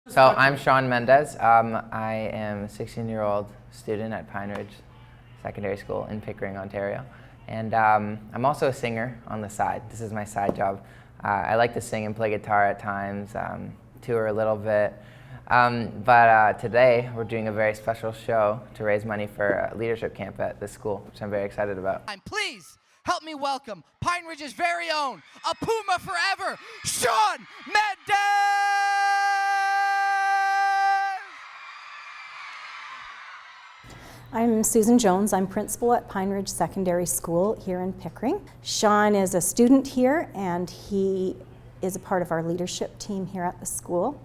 So I'm Shawn Mendes. I am a 16-year-old student at Pine Ridge Secondary School in Pickering, Ontario. And I'm also a singer on the side. This is my side job. I like to sing and play guitar at times, tour a little bit. But today we're doing a very special show to raise money for a leadership camp at the school, which I'm very excited about. Please help me welcome Pine Ridge's very own, a Puma forever, Shawn Mendes! I'm Susan Jones. I'm principal at Pine Ridge Secondary School here in Pickering. Shawn is a student here and he is a part of our leadership team here at the school.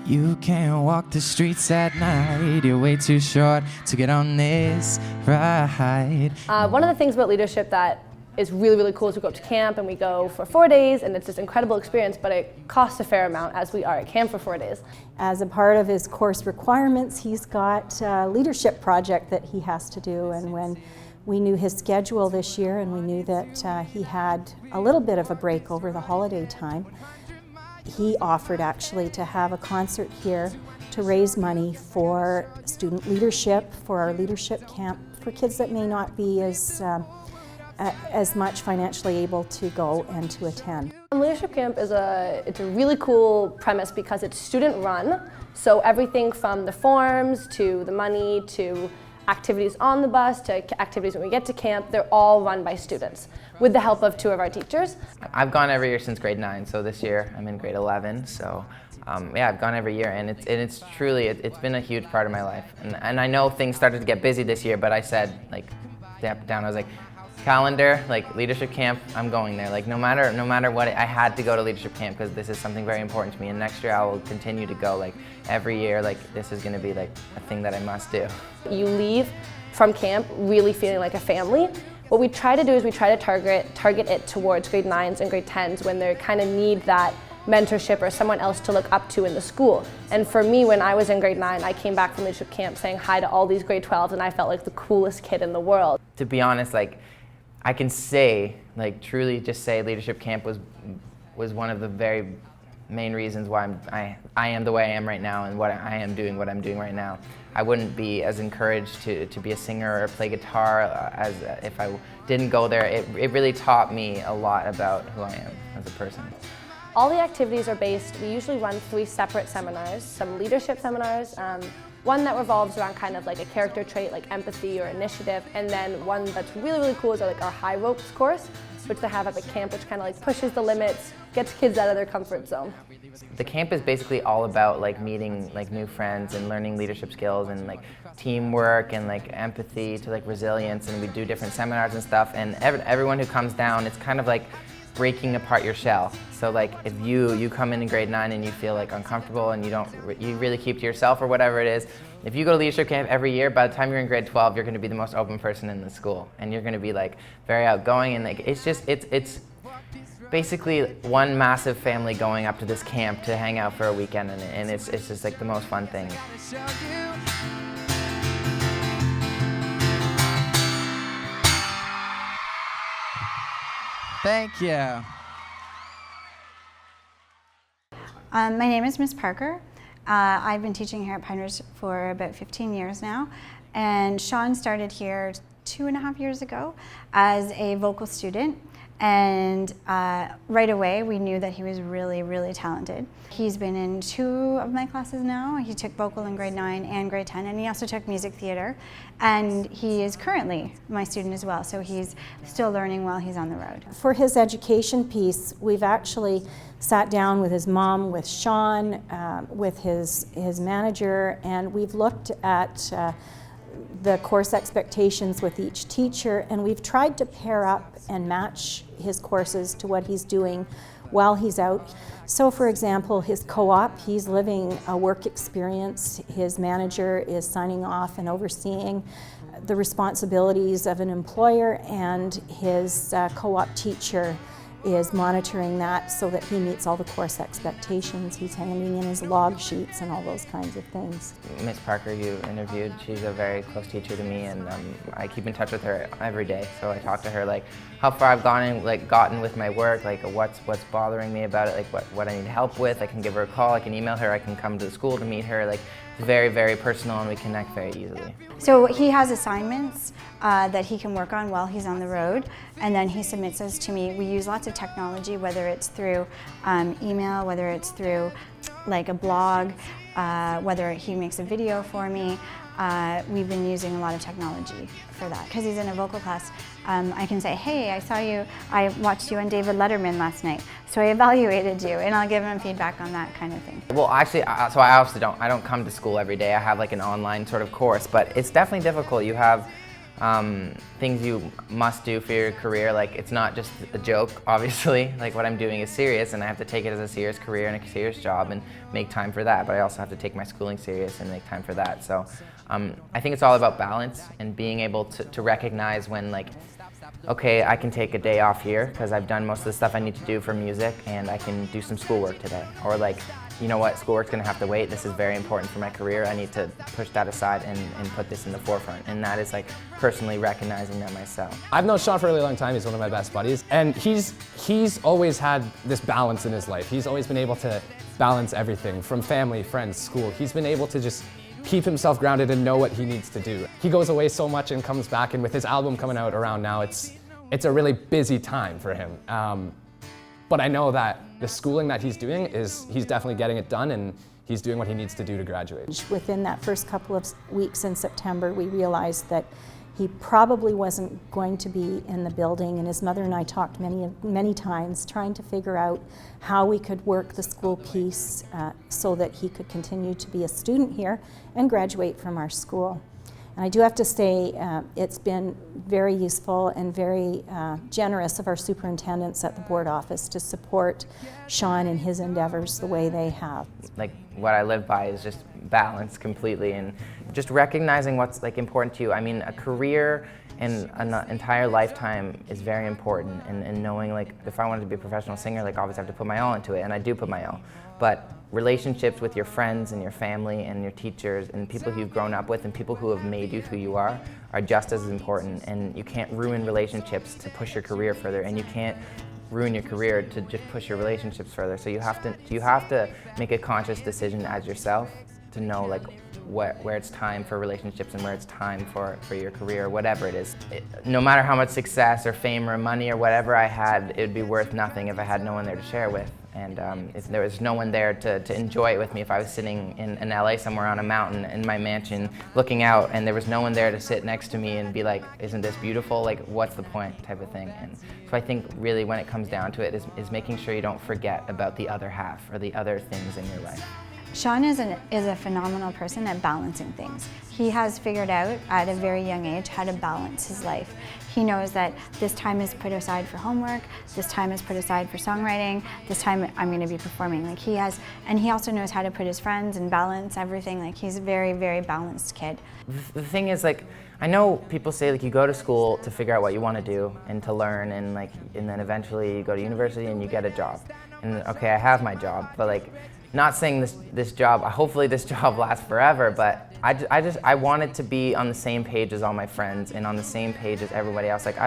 You can't walk the streets at night, you're way too short to get on this ride. One of the things about leadership that is really cool is we go up to camp and we go for 4 days and it's this incredible experience, but it costs a fair amount as we are at camp for 4 days. As a part of his course requirements, he's got a leadership project that he has to do, and when we knew his schedule this year and we knew that he had a little bit of a break over the holiday time, he offered actually to have a concert here to raise money for student leadership, for our leadership camp, for kids that may not be as much financially able to go and to attend. Leadership camp is it's a really cool premise because it's student run, so everything from the forms to the money to activities on the bus to activities when we get to camp, they're all run by students with the help of 2 of our teachers. I've gone every year since grade 9, so this year I'm in grade 11. So yeah, I've gone every year, and it's truly it's been a huge part of my life. And I know things started to get busy this year, but I said, like, down, I was like, calendar, like leadership camp, I'm going there. Like no matter what, I had to go to leadership camp because this is something very important to me. And next year I will continue to go. Like every year, like this is going to be like a thing that I must do. You leave from camp really feeling like a family. What we try to do is we try to target it towards grade 9s and grade 10s when they kind of need that mentorship or someone else to look up to in the school. And for me, when I was in grade 9, I came back from leadership camp saying hi to all these grade 12s, and I felt like the coolest kid in the world. To be honest, like I can say, like truly just say leadership camp was one of the very main reasons why I am the way I am right now and what I'm doing right now. I wouldn't be as encouraged to be a singer or play guitar as if I didn't go there. It really taught me a lot about who I am as a person. All the activities are based, we usually run 3 separate seminars, some leadership seminars, one that revolves around kind of like a character trait like empathy or initiative, and then one that's really cool is like our high ropes course, which they have up at camp, which kind of like pushes the limits, gets kids out of their comfort zone. The camp is basically all about like meeting like new friends and learning leadership skills and like teamwork and like empathy to like resilience, and we do different seminars and stuff, and everyone who comes down, it's kind of like breaking apart your shell. So like if you come in grade 9 and you feel like uncomfortable and you really keep to yourself or whatever it is, if you go to leadership camp every year, by the time you're in grade 12, you're going to be the most open person in the school, and you're going to be like very outgoing, and like it's basically one massive family going up to this camp to hang out for a weekend, and it's just like the most fun thing. Thank you. My name is Miss Parker. I've been teaching here at Pine Ridge for about 15 years now, and Shawn started here 2.5 years ago as a vocal student, and right away we knew that he was really talented. He's been in 2 of my classes now. He took vocal in grade 9 and grade 10, and he also took music theater, and he is currently my student as well, so he's still learning while he's on the road. For his education piece, we've actually sat down with his mom, with Shawn, with his manager, and we've looked at the course expectations with each teacher, and we've tried to pair up and match his courses to what he's doing while he's out. So for example, his co-op, he's living a work experience. His manager is signing off and overseeing the responsibilities of an employer, and his co-op teacher is monitoring that so that he meets all the course expectations. He's handing in his log sheets and all those kinds of things. Miss Parker, you interviewed, she's a very close teacher to me, and I keep in touch with her every day. So I talk to her like how far I've gotten with my work, like what's bothering me about it, like what I need help with. I can give her a call, I can email her, I can come to the school to meet her. Like very, very personal, and we connect very easily. So he has assignments that he can work on while he's on the road, and then he submits those to me. We use lots of technology, whether it's through email, whether it's through like a blog, whether he makes a video for me. We've been using a lot of technology for that. Because he's in a vocal class, I can say, hey, I watched you on David Letterman last night, so I evaluated you, and I'll give him feedback on that kind of thing. Well, actually, so I also don't come to school every day. I have like an online sort of course, but it's definitely difficult. You have things you must do for your career. Like, it's not just a joke, obviously. Like, what I'm doing is serious, and I have to take it as a serious career and a serious job and make time for that. But I also have to take my schooling serious and make time for that. So I think it's all about balance and being able to recognize when, like, okay, I can take a day off here because I've done most of the stuff I need to do for music, and I can do some schoolwork today. Or like, you know what, schoolwork's gonna have to wait. This is very important for my career. I need to push that aside and put this in the forefront. And that is like personally recognizing that myself. I've known Shawn for a really long time. He's one of my best buddies. And he's always had this balance in his life. He's always been able to balance everything from family, friends, school. He's been able to just keep himself grounded and know what he needs to do. He goes away so much and comes back, and with his album coming out around now, it's a really busy time for him. But I know that the schooling that he's doing he's definitely getting it done, and he's doing what he needs to do to graduate. Within that first couple of weeks in September, we realized that he probably wasn't going to be in the building, and his mother and I talked many times trying to figure out how we could work the school piece so that he could continue to be a student here and graduate from our school. And I do have to say it's been very useful and very generous of our superintendents at the board office to support Shawn in his endeavors the way they have. Like, what I live by is just balance completely, and just recognizing what's like important to you. I mean, a career and an entire lifetime is very important, and knowing, like, if I wanted to be a professional singer, like, obviously I have to put my all into it, and I do put my all. But relationships with your friends and your family and your teachers and people who you've grown up with and people who have made you who you are just as important. And you can't ruin relationships to push your career further, and you can't ruin your career to just push your relationships further. So you have to make a conscious decision as yourself to know, like, where it's time for relationships and where it's time for your career, whatever it is. No matter how much success or fame or money or whatever I had, it would be worth nothing if I had no one there to share with. And if there was no one there to enjoy it with me, if I was sitting in LA somewhere on a mountain in my mansion looking out and there was no one there to sit next to me and be like, isn't this beautiful? Like, what's the point, type of thing. And so I think really when it comes down to it is making sure you don't forget about the other half or the other things in your life. Shawn is a phenomenal person at balancing things. He has figured out at a very young age how to balance his life. He knows that this time is put aside for homework, this time is put aside for songwriting, this time I'm going to be performing. Like, and he also knows how to put his friends and balance everything. Like, he's a very, very balanced kid. The thing is, like, I know people say, like, you go to school to figure out what you want to do and to learn, and then eventually you go to university and you get a job. And okay, I have my job, but like, not saying this job, hopefully this job lasts forever, but I wanted to be on the same page as all my friends and on the same page as everybody else. Like,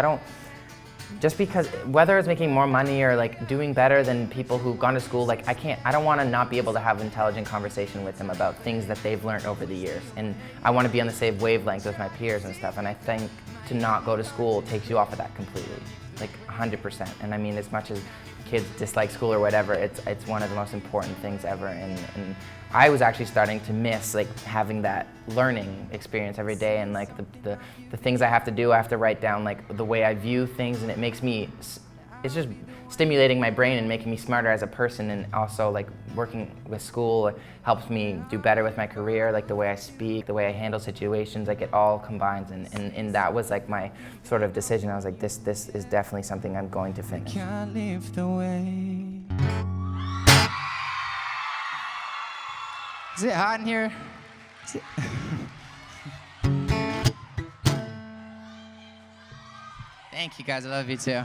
just because, whether it's making more money or like doing better than people who've gone to school, like, I don't want to not be able to have an intelligent conversation with them about things that they've learned over the years. And I want to be on the same wavelength with my peers and stuff. And I think to not go to school takes you off of that completely, like 100%. And I mean, as much as kids dislike school or whatever, it's one of the most important things ever. And I was actually starting to miss, like, having that learning experience every day, and like the things I have to do. I have to write down, like, the way I view things, and it's just stimulating my brain and making me smarter as a person. And also, like, working with school helps me do better with my career, like the way I speak, the way I handle situations, like, it all combines. And that was like my sort of decision. I was like, this is definitely something I'm going to finish. Can't live the way. Is it hot in here? Thank you guys, I love you too.